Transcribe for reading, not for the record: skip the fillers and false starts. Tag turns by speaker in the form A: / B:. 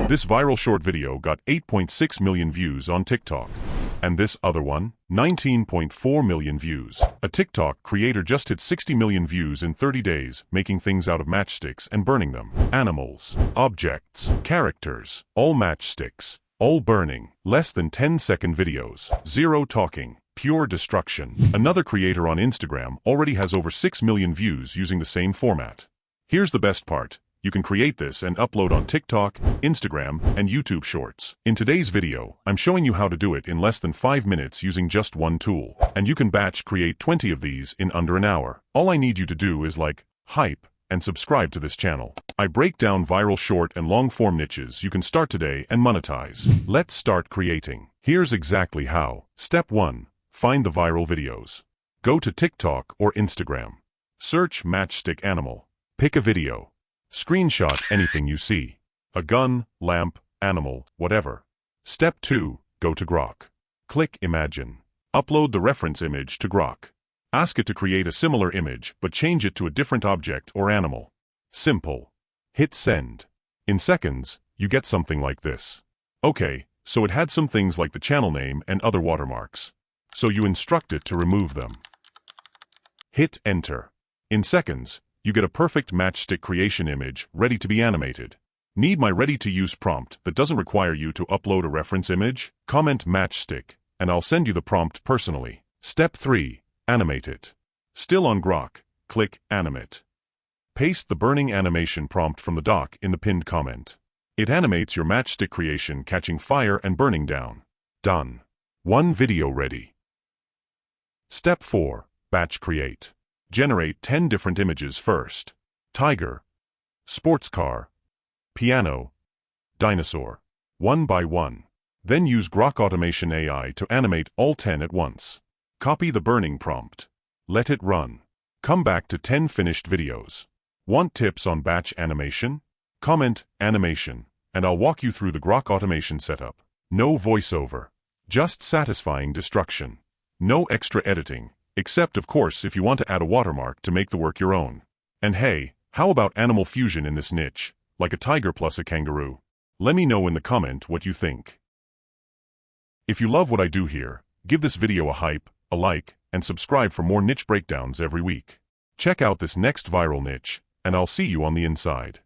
A: This viral short video got 8.6 million views on TikTok. And this other one, 19.4 million views. A TikTok creator just hit 60 million views in 30 days, making things out of matchsticks and burning them. Animals, objects, characters, all matchsticks, all burning. Less than 10-second videos. Zero talking. Pure destruction. Another creator on Instagram already has over 6 million views using the same format. Here's the best part. You can create this and upload on TikTok, Instagram, and YouTube Shorts. In today's video, I'm showing you how to do it in less than 5 minutes using just one tool. And you can batch create 20 of these in under an hour. All I need you to do is like, hype, and subscribe to this channel. I break down viral short and long form niches you can start today and monetize. Let's start creating. Here's exactly how. Step 1. Find the viral videos. Go to TikTok or Instagram. Search Matchstick Animal. Pick a video. Screenshot anything you see. A gun, lamp, animal, whatever. Step 2. Go to Grok. Click Imagine. Upload the reference image to Grok. Ask it to create a similar image but change it to a different object or animal. Simple. Hit send. In seconds, you get something like this. Okay, so it had some things like the channel name and other watermarks. So you instruct it to remove them. Hit enter. In seconds, you get a perfect matchstick creation image ready to be animated. Need my ready-to-use prompt that doesn't require you to upload a reference image? Comment matchstick, and I'll send you the prompt personally. Step 3. Animate it. Still on Grok, click Animate. Paste the burning animation prompt from the doc in the pinned comment. It animates your matchstick creation catching fire and burning down. Done. One video ready. Step 4. Batch create. Generate 10 different images first. Tiger, sports car, piano, dinosaur. One by one. Then use Grok Automation AI to animate all 10 at once. Copy the burning prompt. Let it run. Come back to 10 finished videos. Want tips on batch animation? Comment animation, and I'll walk you through the Grok Automation setup. No voiceover. Just satisfying destruction. No extra editing. Except, of course, if you want to add a watermark to make the work your own. And hey, how about animal fusion in this niche, like a tiger plus a kangaroo? Let me know in the comment what you think. If you love what I do here, give this video a hype, a like, and subscribe for more niche breakdowns every week. Check out this next viral niche, and I'll see you on the inside.